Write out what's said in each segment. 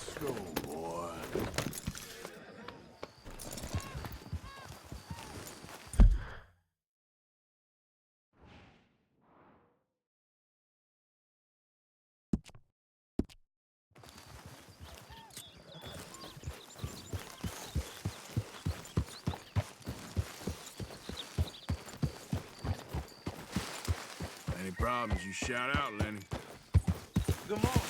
Let's go, boy. Any problems, you shout out, Lenny. Come on.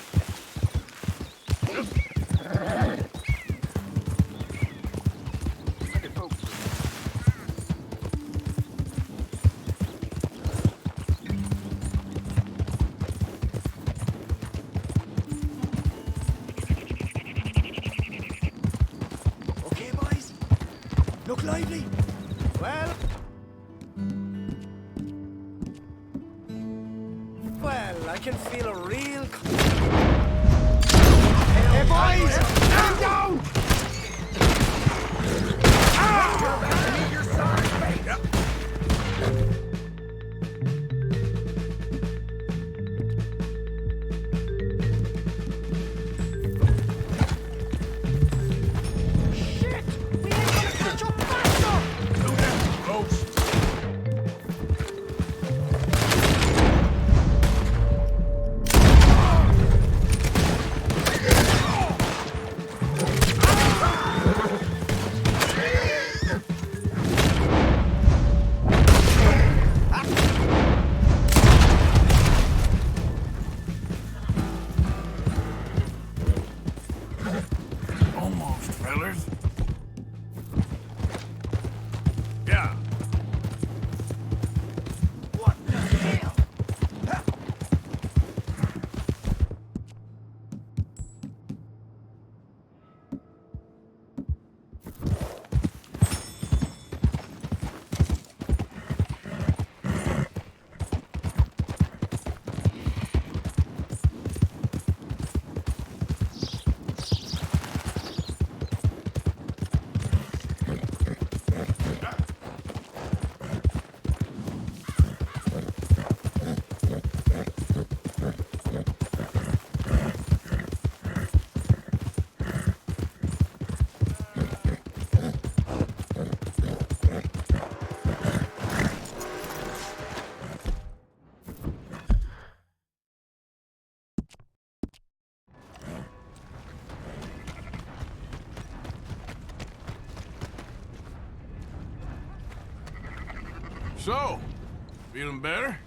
Okay, boys? Look lively. Well, I can feel a real... Hey, boys! Get him down! Shit! We ain't gonna catch up faster! Do that close. Almost, fellas. Yeah. What the hell? So, feeling better?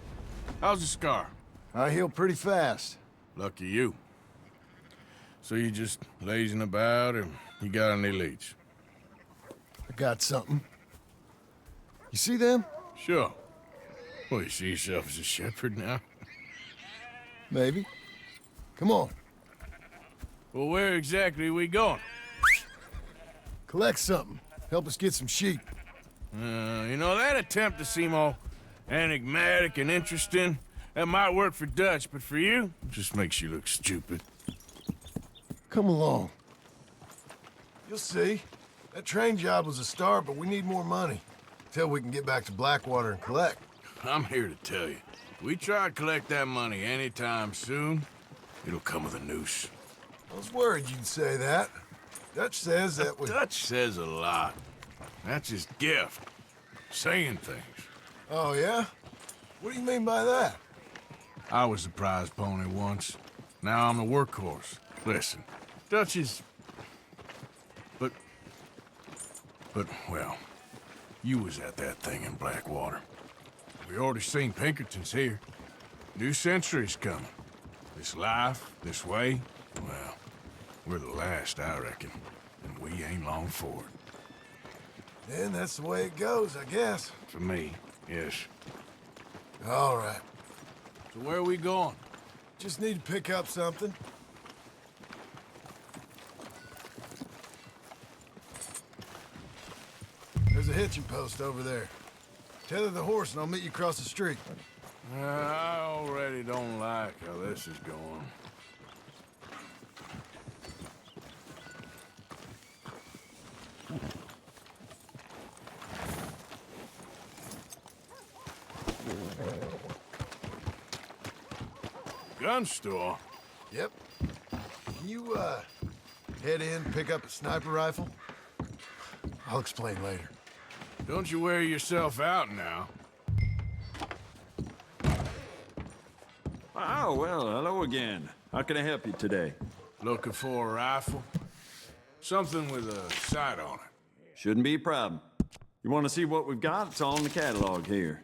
How's the scar? I heal pretty fast. Lucky you. So you just lazing about, or you got any leads? I got something. You see them? Sure. Well, you see yourself as a shepherd now? Maybe. Come on. Well, where exactly are we going? Collect something. Help us get some sheep. You know, that attempt to seem all enigmatic and interesting, that might work for Dutch, but for you, it just makes you look stupid. Come along. You'll see. That train job was a start, but we need more money. Till we can get back to Blackwater and collect. I'm here to tell you, if we try to collect that money anytime soon, it'll come with a noose. I was worried you'd say that. Dutch says that we... Dutch says a lot. That's his gift. Saying things. Oh, yeah? What do you mean by that? I was the prize pony once. Now I'm the workhorse. Listen, Dutch is... But, well, you was at that thing in Blackwater. We already seen Pinkertons here. New century's coming. This life, this way, well, we're the last, I reckon. And we ain't long for it. Then that's the way it goes, I guess. For me, yes. All right. So where are we going? Just need to pick up something. There's a hitching post over there. Tether the horse and I'll meet you across the street. I already don't like how this is going. Gun store? Yep. Can you Head in, pick up a sniper rifle? I'll explain later. Don't you wear yourself out now. Oh, well, hello again. How can I help you today? Looking for a rifle? Something with a sight on it. Shouldn't be a problem. You want to see what we've got? It's all in the catalog here.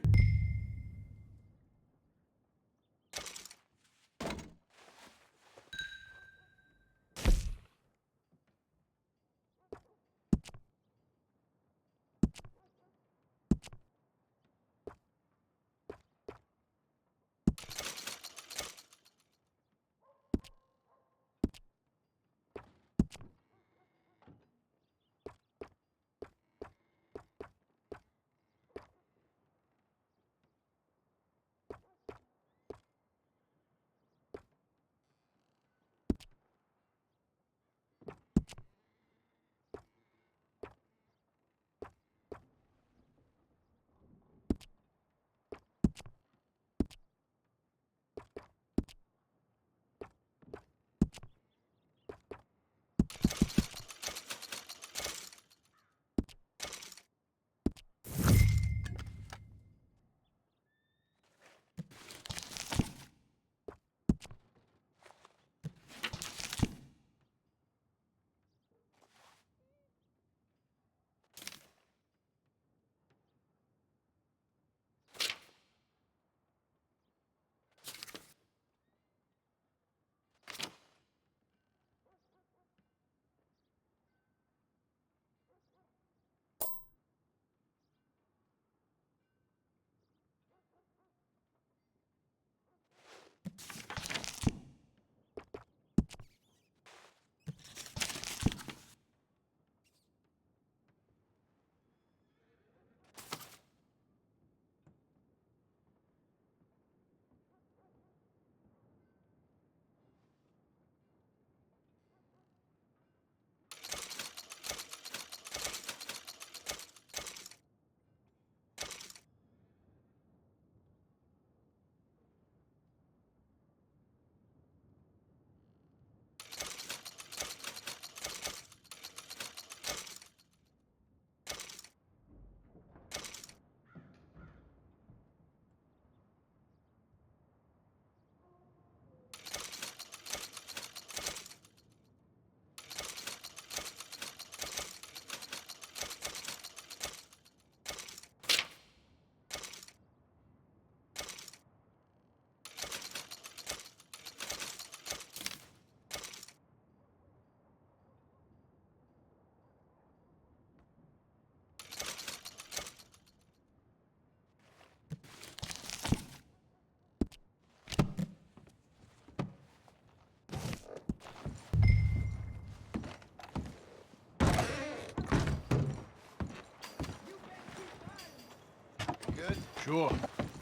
Good? Sure.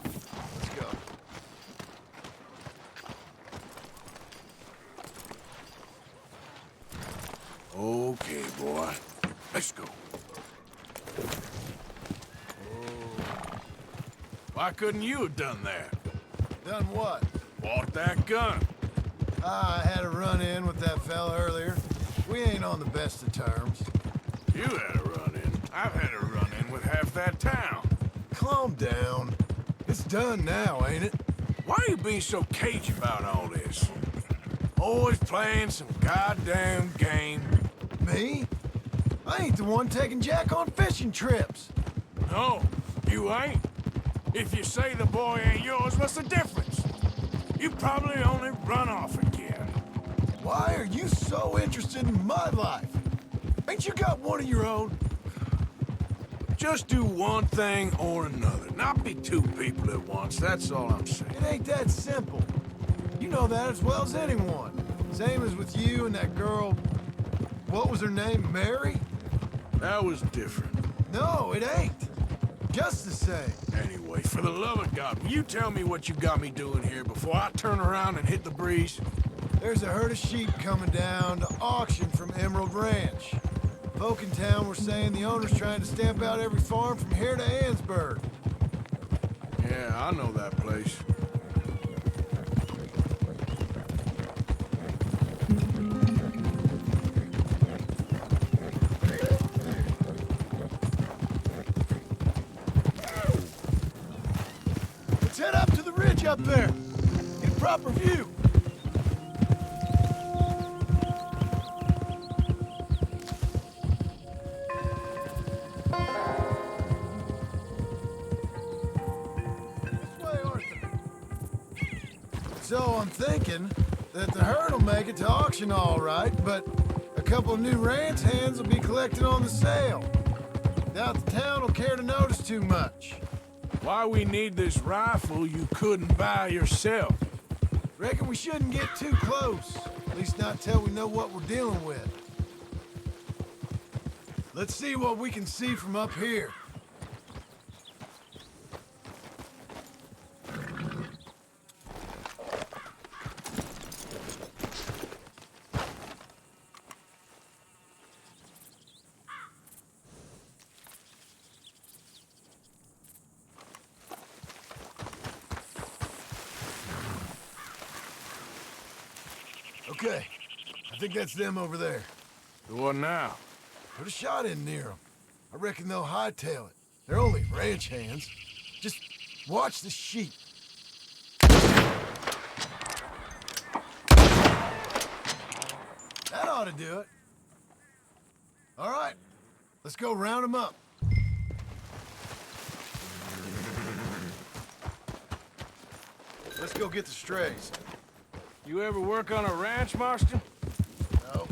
Let's go. Okay, boy. Let's go. Why couldn't you have done that? Done what? Bought that gun. I had a run-in with that fella earlier. We ain't on the best of terms. You had a run-in. I've had a run-in with half that town. Calm down. It's done now, ain't it? Why are you being so cagey about all this? Always playing some goddamn game. Me? I ain't the one taking Jack on fishing trips. No, you ain't. If you say the boy ain't yours, what's the difference? You probably only run off again. Why are you so interested in my life? Ain't you got one of your own? Just do one thing or another. Not be two people at once, that's all I'm saying. It ain't that simple. You know that as well as anyone. Same as with you and that girl... What was her name? Mary? That was different. No, it ain't. Just the same. Anyway, for the love of God, will you tell me what you got me doing here before I turn around and hit the breeze? There's a herd of sheep coming down to auction from Emerald Ranch. Folk in town were saying the owner's trying to stamp out every farm from here to Ansburg. Yeah, I know that place. up there. Get a proper view. This way, Arthur. So I'm thinking that the herd will make it to auction all right, but a couple of new ranch hands will be collecting on the sale. Doubt the town will care to notice too much. Why we need this rifle you couldn't buy yourself? Reckon we shouldn't get too close. At least not till we know what we're dealing with. Let's see what we can see from up here. Okay, I think that's them over there. The one now? Put a shot in near them. I reckon they'll hightail it. They're only ranch hands. Just watch the sheep. That ought to do it. All right, let's go round them up. Let's go get the strays. You ever work on a ranch, Marston? No.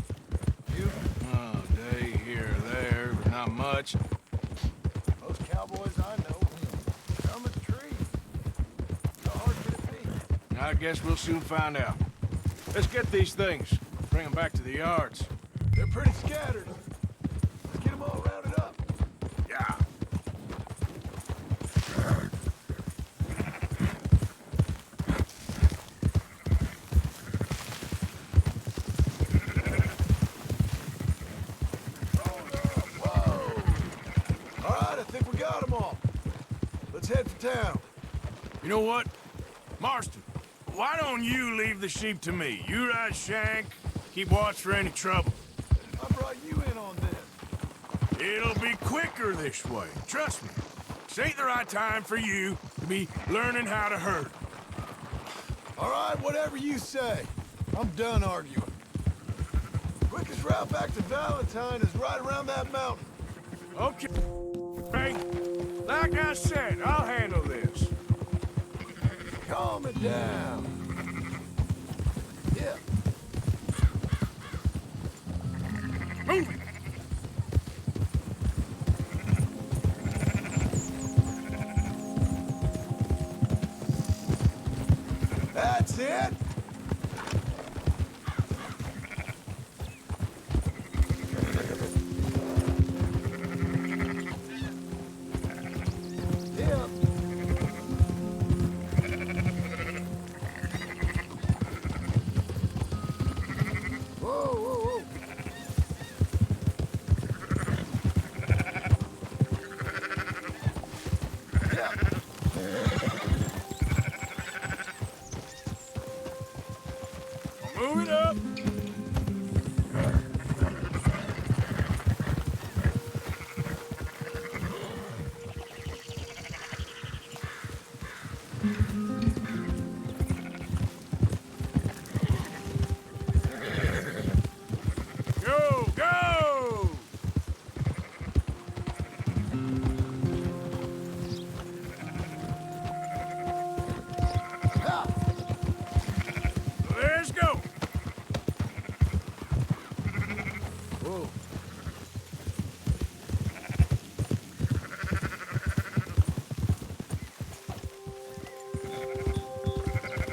You? Oh, day here or there, but not much. Most cowboys I know come a tree. How hard could it be? I guess we'll soon find out. Let's get these things. Bring them back to the yards. They're pretty scattered. Let's get them all rounded up. Yeah. Whoa! All right, I think we got them all. Let's head for town. You know what? Marston, why don't you leave the sheep to me? You ride Shank, keep watch for any trouble. I brought you in on this. It'll be quicker this way, trust me. This ain't the right time for you to be learning how to herd. All right, whatever you say. I'm done arguing. Quickest route back to Valentine is right around that mountain. Okay. Hey, like I said, I'll handle this. Calm it down. Yeah. Move it. That's it. Yeah. Whoa, whoa, whoa. Yeah. Move it up. Go, go! Ah. Let's go. Whoa.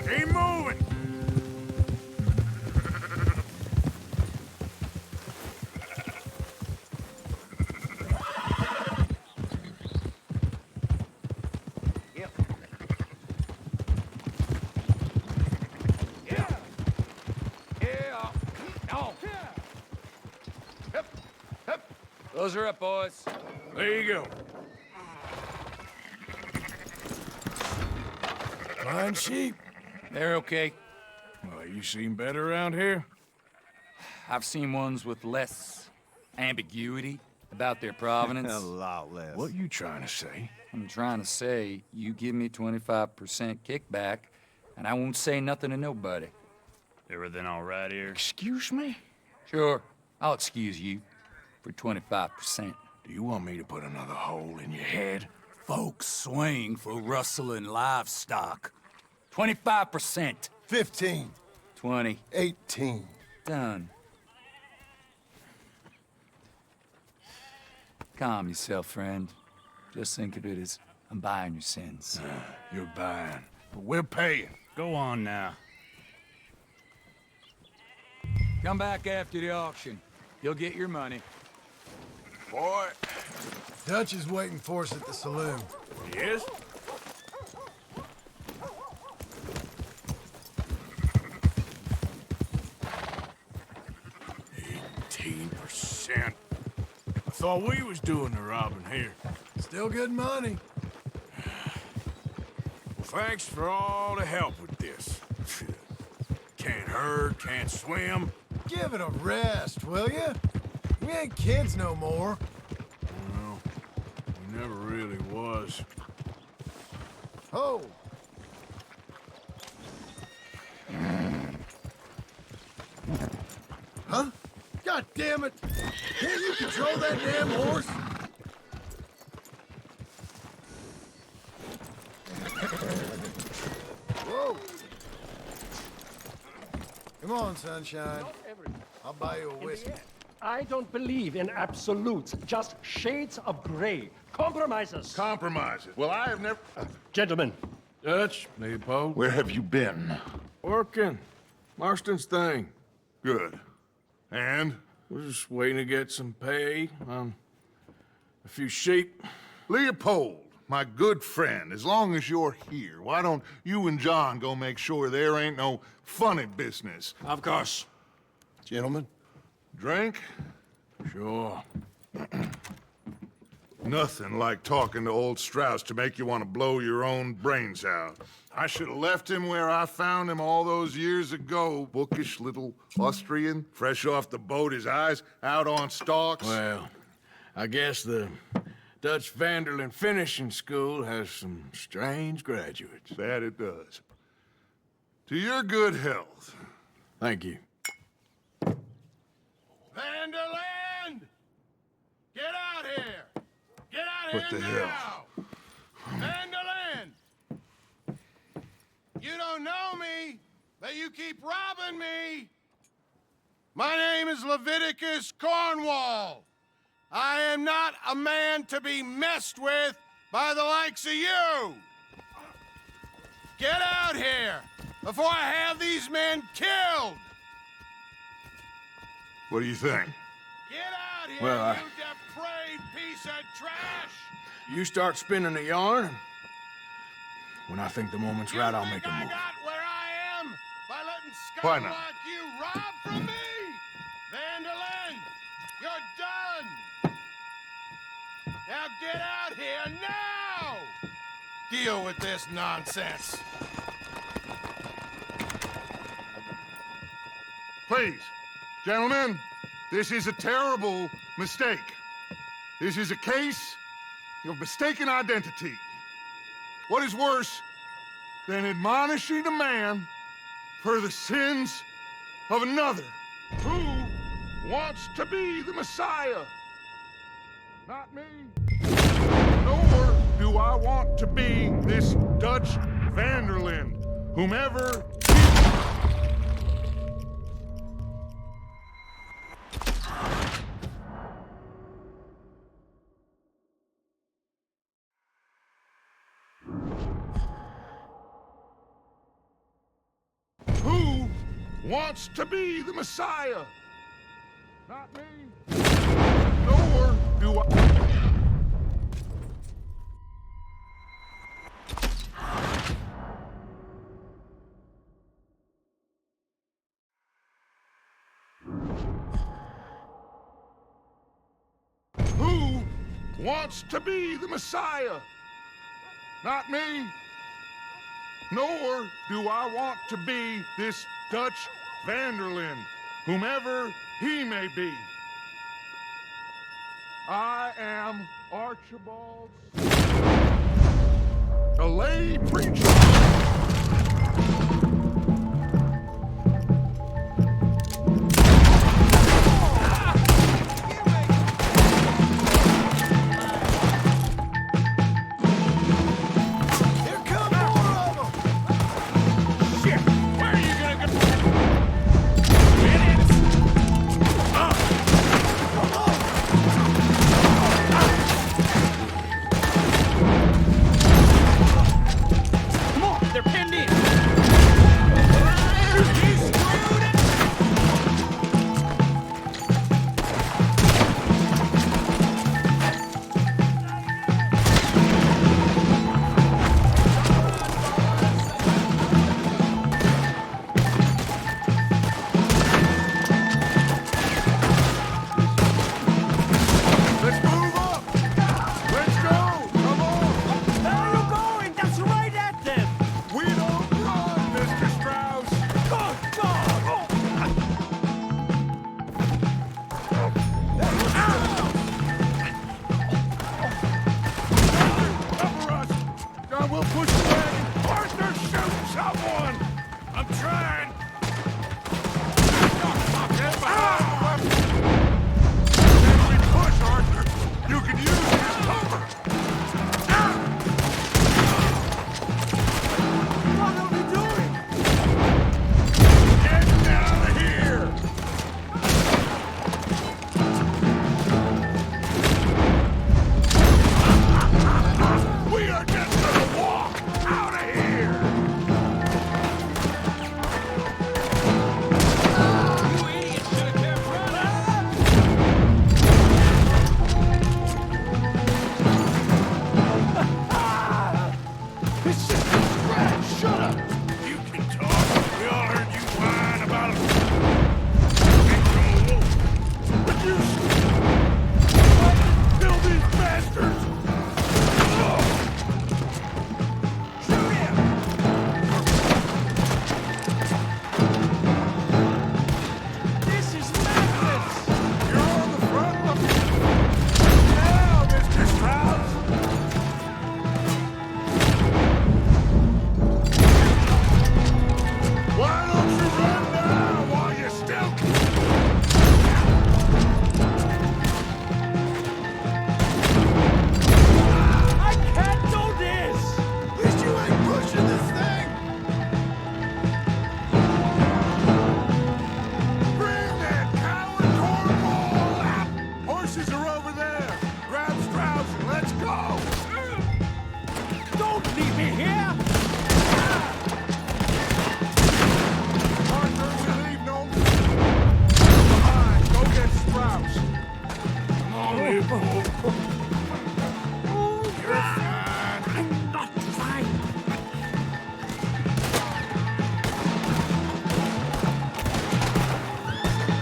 Keep moving. Yep. Yeah. Yeah. Oh. Hip. Hip. Those are up, boys. There you go. Fine sheep. They're okay. Well, you seem better around here. I've seen ones with less ambiguity about their provenance. A lot less. What you trying to say? I'm trying to say, you give me 25% kickback, and I won't say nothing to nobody. Everything all right here? Excuse me? Sure, I'll excuse you for 25%. Do you want me to put another hole in your head? Folks swing for rustling livestock. 25%. 15. 20. 18. Done. Calm yourself, friend. Just think of it as I'm buying your sins. You're buying, but we're paying. Go on now. Come back after the auction. You'll get your money. Boy. Dutch is waiting for us at the saloon. Yes? %. I thought we was doing the robbing here. Still good money. Well, thanks for all the help with this. Can't herd, can't swim. Give it a rest, will you? We ain't kids no more. Well, we never really was. Oh! Huh? God damn it! Can't you control that damn horse? Whoa! Come on, sunshine. I'll buy you a whiskey. I don't believe in absolutes, just shades of gray. Compromises. Compromises. Well, I have never... Gentlemen, Dutch, Leopold. Where have you been? Working. Marston's thing. Good. And? We're just waiting to get some pay on a few sheep. Leopold, my good friend, as long as you're here, why don't you and John go make sure there ain't no funny business? Of course. Gentlemen. Drink? Sure. Nothing like talking to old Strauss to make you want to blow your own brains out. I should have left him where I found him all those years ago. Bookish little Austrian, fresh off the boat, his eyes out on stalks. Well, I guess the Dutch Vanderlyn Finishing School has some strange graduates. That it does. To your good health. Thank you. Vanderland! Get out here! Get out What here the now! hell? Vanderland! You don't know me, but you keep robbing me! My name is Leviticus Cronwall. I am not a man to be messed with by the likes of you! Get out here before I have these men killed! What do you think? Get out here, Well, you depraved piece of trash! You start spinning the yarn, and when I think the moment's right, I'll make a I move. got where I am by letting Why scum not? like you rob from me! Vanderlyn, you're done! Now get out here now! Deal with this nonsense. Please, gentlemen, this is a terrible mistake. This is a case of mistaken identity. What is worse than admonishing a man for the sins of another? Who wants to be the Messiah? Not me. Nor do I want to be this Dutch Vanderlyn, whomever wants to be the Messiah. Not me. Nor do I. Who wants to be the Messiah? Not me. Nor do I want to be this Dutch Vanderlyn, whomever he may be. I am Archibald, a lay preacher. we'll push the wagon. Arthur, shoot someone! I'm trying! Get behind the weapon! As we push, Arthur, you can use it as cover! What are we doing? Get out of here! We are just gonna walk out of here! It's just a scratch! Shut up! You can talk. We all heard you whine about it. Get from a wolf. But you kill these bastards! Shoot him! This is madness! You're on the front of it! Now, Mr. Strauss! Why don't you run now while you still can? I can't do this! At least you ain't pushing this thing! Bring that coward Cronwall out! Horses are over there! Grab Strauss and let's go! Don't leave me here! Arthur, you leave no behind. Go get Strauss. Come on, Leopold. You're fine. I'm not fine!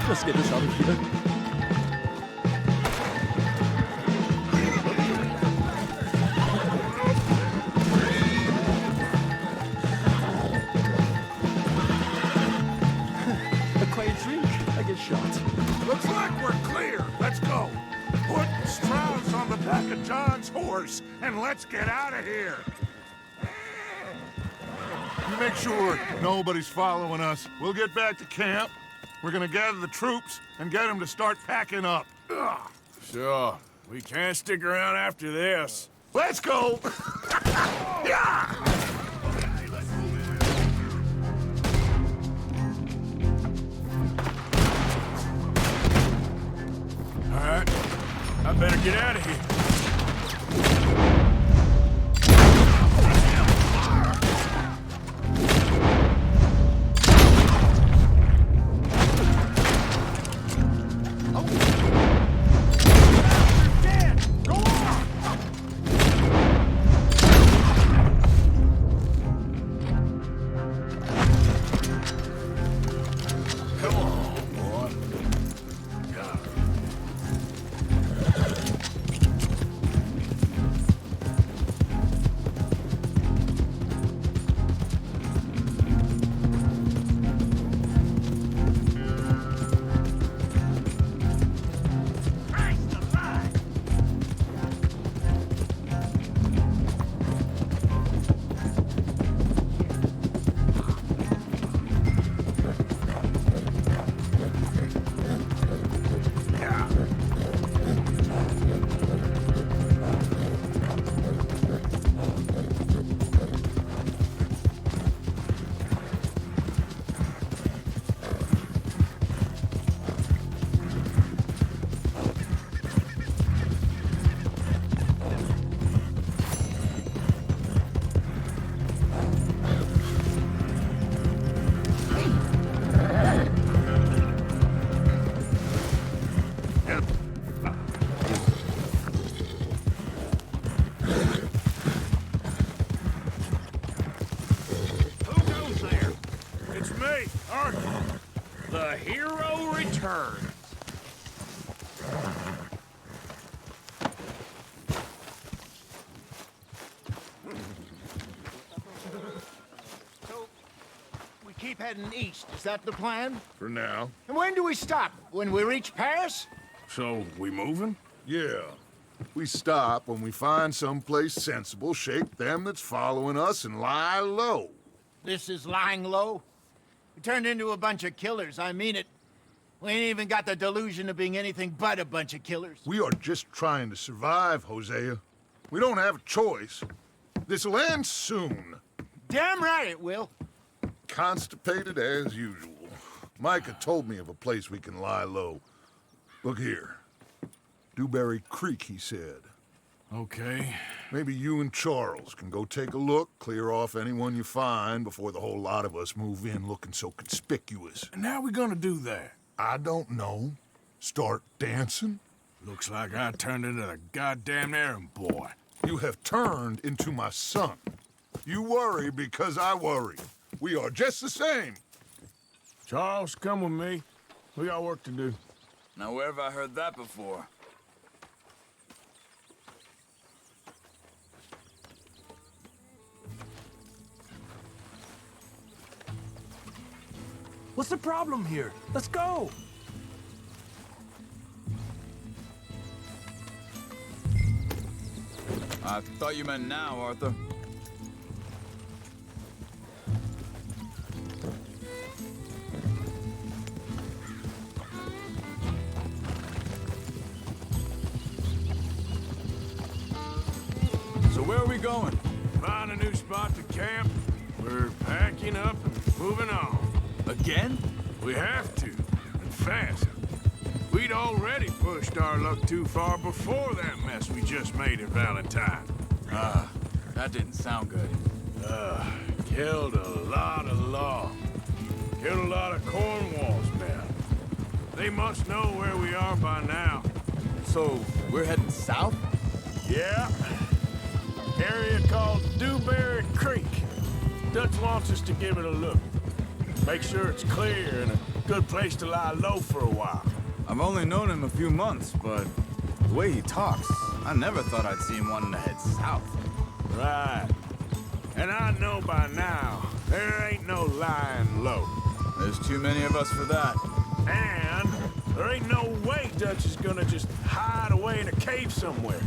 Let's get this out of here. A quiet drink, I get shot. Looks like we're clear. Let's go. Put Strauss on the back of John's horse and let's get out of here. You make sure nobody's following us. We'll get back to camp. We're gonna gather the troops and get them to start packing up. Ugh. Sure. We can't stick around after this. Let's go. Yeah. All right. I better get out of here. Come on, boy. The hero returns. So, we keep heading east. Is that the plan? For now. And when do we stop? When we reach Paris? So, we moving? Yeah. We stop when we find someplace sensible, shake them that's following us, and lie low. This is lying low? We turned into a bunch of killers, I mean it. We ain't even got the delusion of being anything but a bunch of killers. We are just trying to survive, Hosea. We don't have a choice. This'll end soon. Damn right it will. Constipated as usual. Micah told me of a place we can lie low. Look here. Dewberry Creek, he said. Okay. Maybe you and Charles can go take a look, clear off anyone you find before the whole lot of us move in looking so conspicuous. And how we gonna do that? I don't know. Start dancing? Looks like I turned into the goddamn errand boy. You have turned into my son. You worry because I worry. We are just the same. Charles, come with me. We got work to do. Now, where have I heard that before? What's the problem here? Let's go! I thought you meant now, Arthur. So where are we going? Find a new spot to camp. We're packing up and moving on. Again? We have to, and fast. We'd already pushed our luck too far before that mess we just made at Valentine. That didn't sound good. Killed a lot of law. Killed a lot of Cronwall's men. They must know where we are by now. So, we're heading south? Yeah. Area called Dewberry Creek. Dutch wants us to give it a look. Make sure it's clear and a good place to lie low for a while. I've only known him a few months, but the way he talks, I never thought I'd see him wanting to head south. Right. And I know by now, there ain't no lying low. There's too many of us for that. And there ain't no way Dutch is gonna just hide away in a cave somewhere.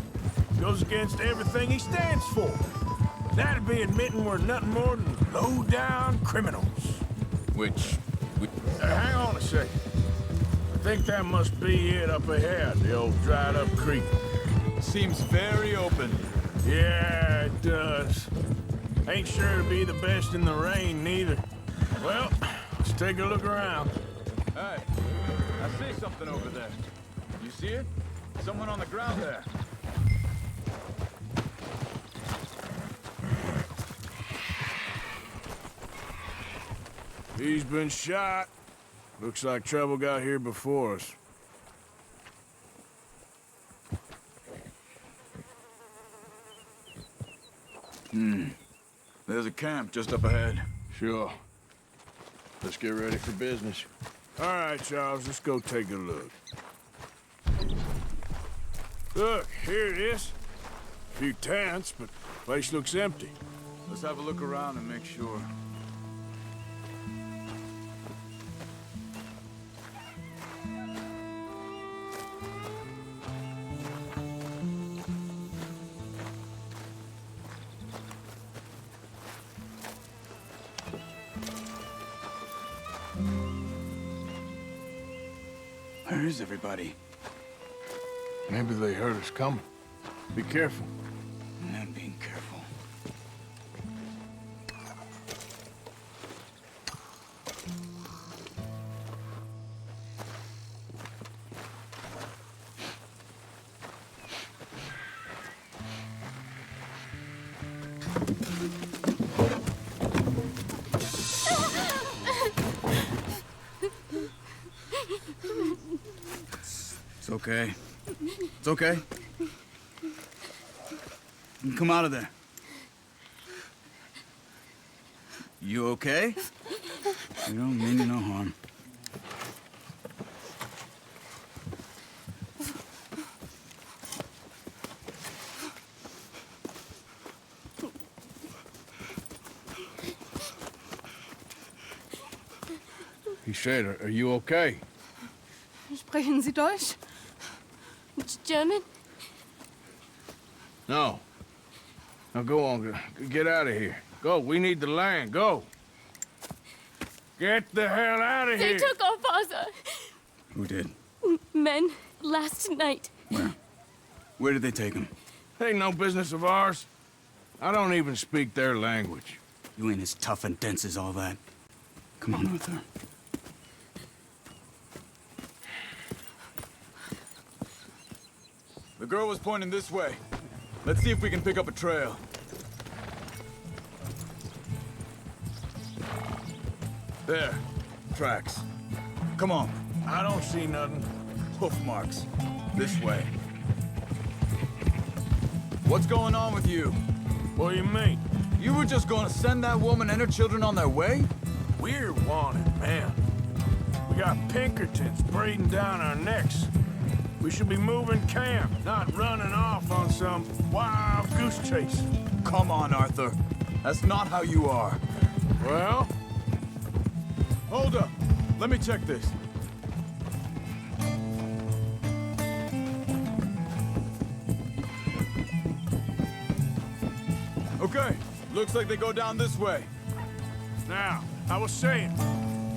Goes against everything he stands for. That'd be admitting we're nothing more than low-down criminals. Which... Hang on a second. I think that must be it up ahead, the old dried-up creek. seems very open. Yeah, it does. Ain't sure to be the best in the rain, neither. Well, let's take a look around. Hey, I see something over there. You see it? Someone on the ground there. He's been shot. Looks like trouble got here before us. There's a camp just up ahead. Sure. Let's get ready for business. All right, Charles, let's go take a look. Look, here it is. A few tents, but the place looks empty. Let's have a look around and make sure. Where is everybody? Maybe they heard us coming. Be careful. I'm being careful. It's okay. It's okay. You can come out of there. You okay? You don't mean you no harm. He said, are you okay? Sprechen Sie Deutsch? German? No. Now go on, get out of here. Go, we need the land, go. Get the hell out of here! They took our father. Who did? Men, last night. Where? Where did they take him? Ain't no business of ours. I don't even speak their language. You ain't as tough and dense as all that. Come on, Arthur. The girl was pointing this way. Let's see if we can pick up a trail. There. Tracks. Come on. I don't see nothing. Hoof marks. This way. What's going on with you? What do you mean? You were just gonna send that woman and her children on their way? We're wanted, man. We got Pinkertons breathing down our necks. We should be moving camp, not running off on some wild goose chase. Come on, Arthur. That's not how you are. Well? Hold up. Let me check this. Okay. Looks like they go down this way. Now, I was saying,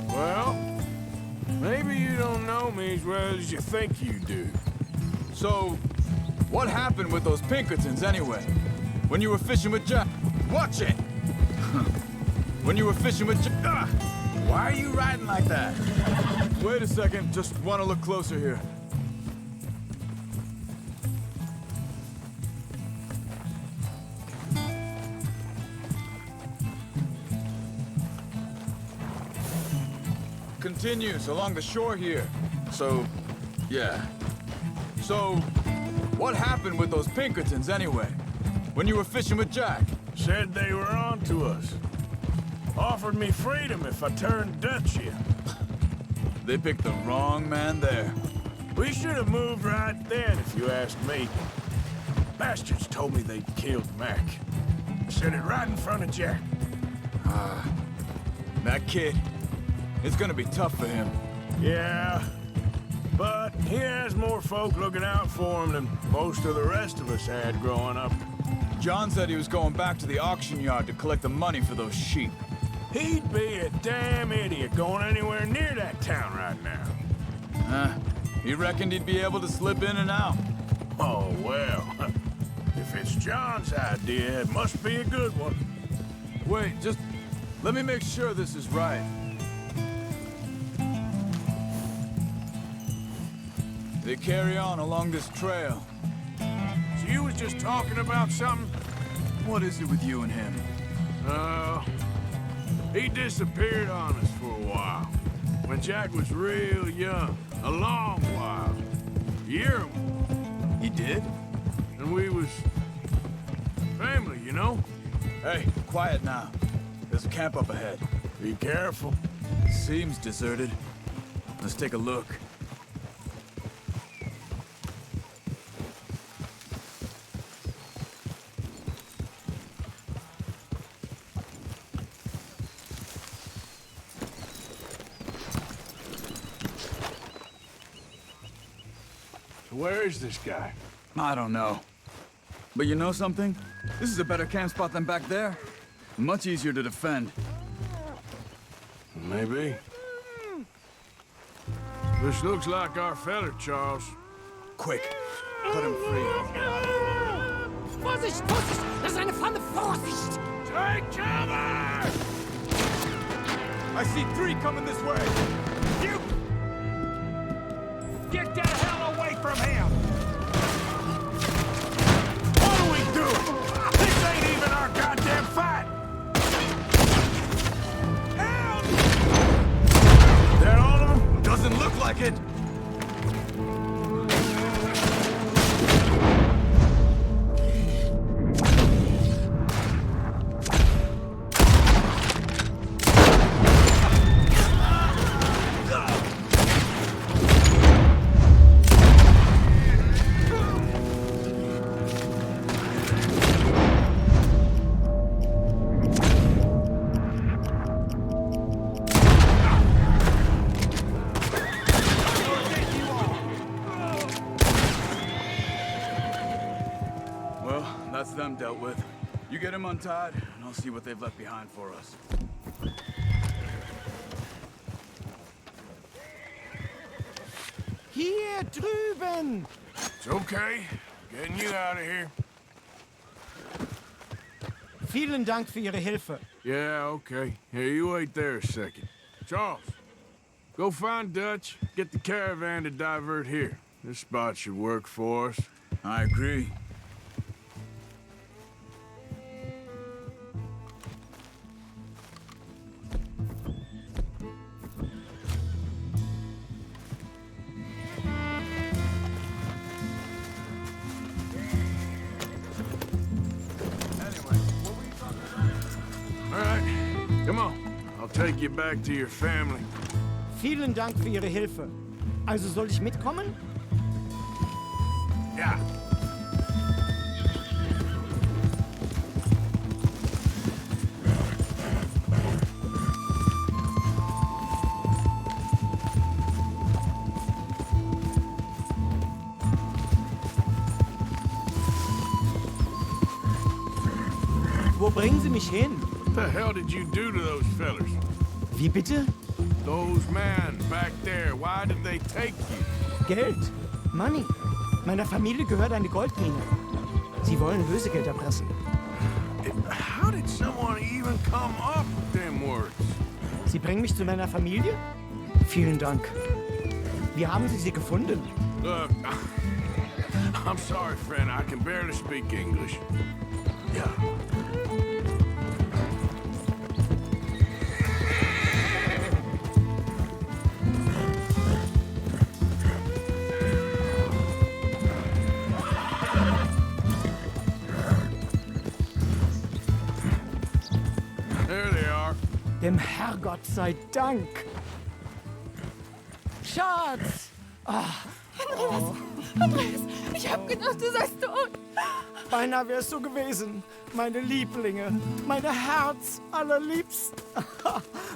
well, maybe you don't know me as well as you think you do. So, what happened with those Pinkertons anyway? When you were fishing with Jack? Watch it! When you were fishing with Jack... Why are you riding like that? Wait a second, just want to look closer here. Continues along the shore here. So, yeah. So, what happened with those Pinkertons anyway? When you were fishing with Jack? Said they were on to us. Offered me freedom if I turned Dutch in. They picked the wrong man there. We should have moved right then, if you ask me. Bastards told me they'd killed Mac. Said it right in front of Jack. That kid, it's gonna be tough for him. Yeah, but he has more folk looking out for him than most of the rest of us had growing up. John said he was going back to the auction yard to collect the money for those sheep. He'd be a damn idiot going anywhere near that town right now. He reckoned he'd be able to slip in and out. Oh, well. If it's John's idea, it must be a good one. Wait, just let me make sure this is right. They carry on along this trail. So you was just talking about something? What is it with you and him? He disappeared on us for a while. When Jack was real young. A long while. A year or more. He did? And we was... family, you know? Hey, quiet now. There's a camp up ahead. Be careful. Seems deserted. Let's take a look. Where is this guy? I don't know. But you know something? This is a better camp spot than back there. Much easier to defend. Maybe. This looks like our feller, Charles. Quick, cut him free. Vorsicht, Vorsicht! Das ist eine Pfanne! Vorsicht! Take cover! I see 3 coming this way! You! Get the hell away from him! What are we doing? This ain't even our goddamn fight! Help! That all of them? Doesn't look like it! You get him untied, and I'll see what they've left behind for us. Hier drüben! It's okay. Getting you out of here. Vielen Dank für Ihre Hilfe. Yeah, okay. Here, you wait there a second. Charles, go find Dutch. Get the caravan to divert here. This spot should work for us. I agree. All right, come on. I'll take you back to your family. Vielen Dank für Ihre Hilfe. Also soll ich mitkommen? Ja. Wo bringen Sie mich hin? What the hell did you do to those fellers? Wie bitte? Those men back there, why did they take you? Geld. Money. Meiner Familie gehört eine Goldmine. Sie wollen Lösegeld erpressen. How did someone even come up with them words? Sie bringen mich zu meiner Familie? Vielen Dank. Wie haben Sie sie gefunden? Look, I'm sorry, friend. I can barely speak English. Yeah. There they are. Dem Herrgott sei Dank. Schatz! Andreas, ich hab gedacht, du seist tot. Beinahe wärst du gewesen. Meine Lieblinge. Meine Herz allerliebsten.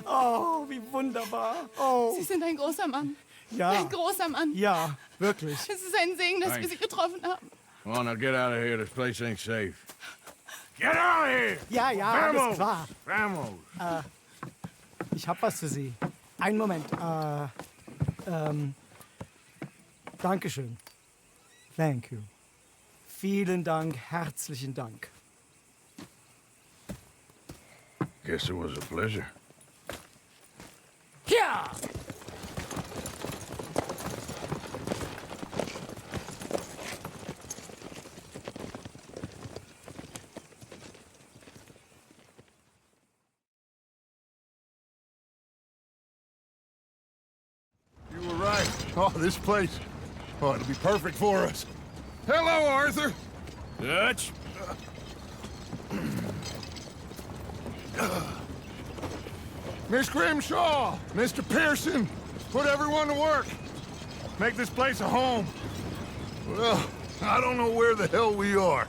Oh, wie wunderbar. Oh, Sie sind ein großer Mann. ja. Ein großer Mann. Ja, wirklich. Es ist ein Segen, dass wir Thanks. Sie getroffen haben. Come on, now get out of here. This place ain't safe. Get out of here! Ja, ja, alles Vamos! klar. Vamos! Ich hab was für Sie. Einen Moment. Dankeschön. Thank you. Vielen Dank, herzlichen Dank. Guess it was a pleasure. Ja! You were right. Oh, this place. Oh, it'll be perfect for us. Hello, Arthur. Dutch? Miss Grimshaw, Mr. Pearson, put everyone to work. Make this place a home. Well, I don't know where the hell we are,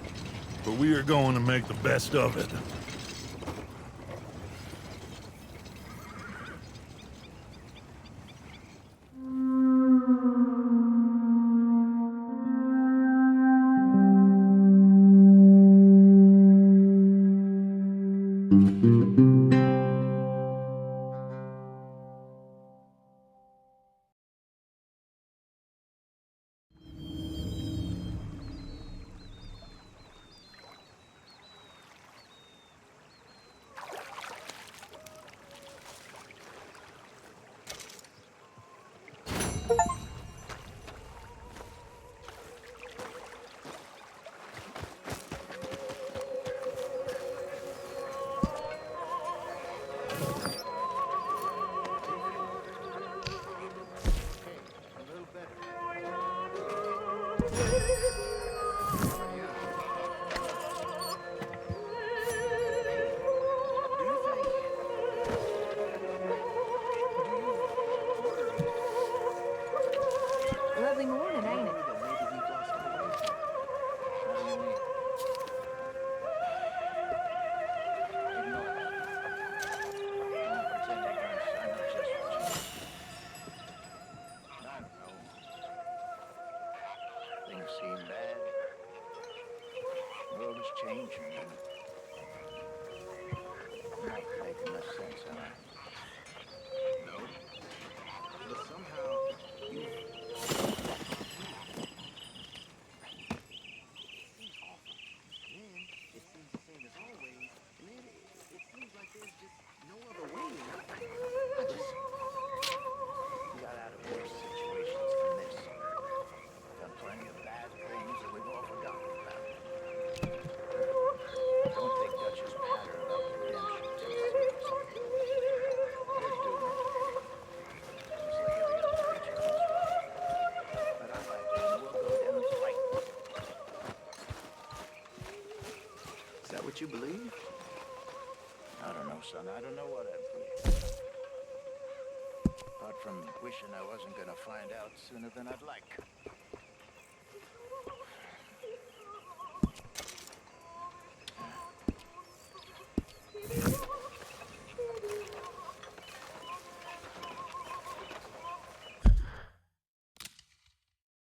but we are going to make the best of it. you believe? I don't know, son. I don't know what I believe. Apart from wishing I wasn't gonna find out sooner than I'd like.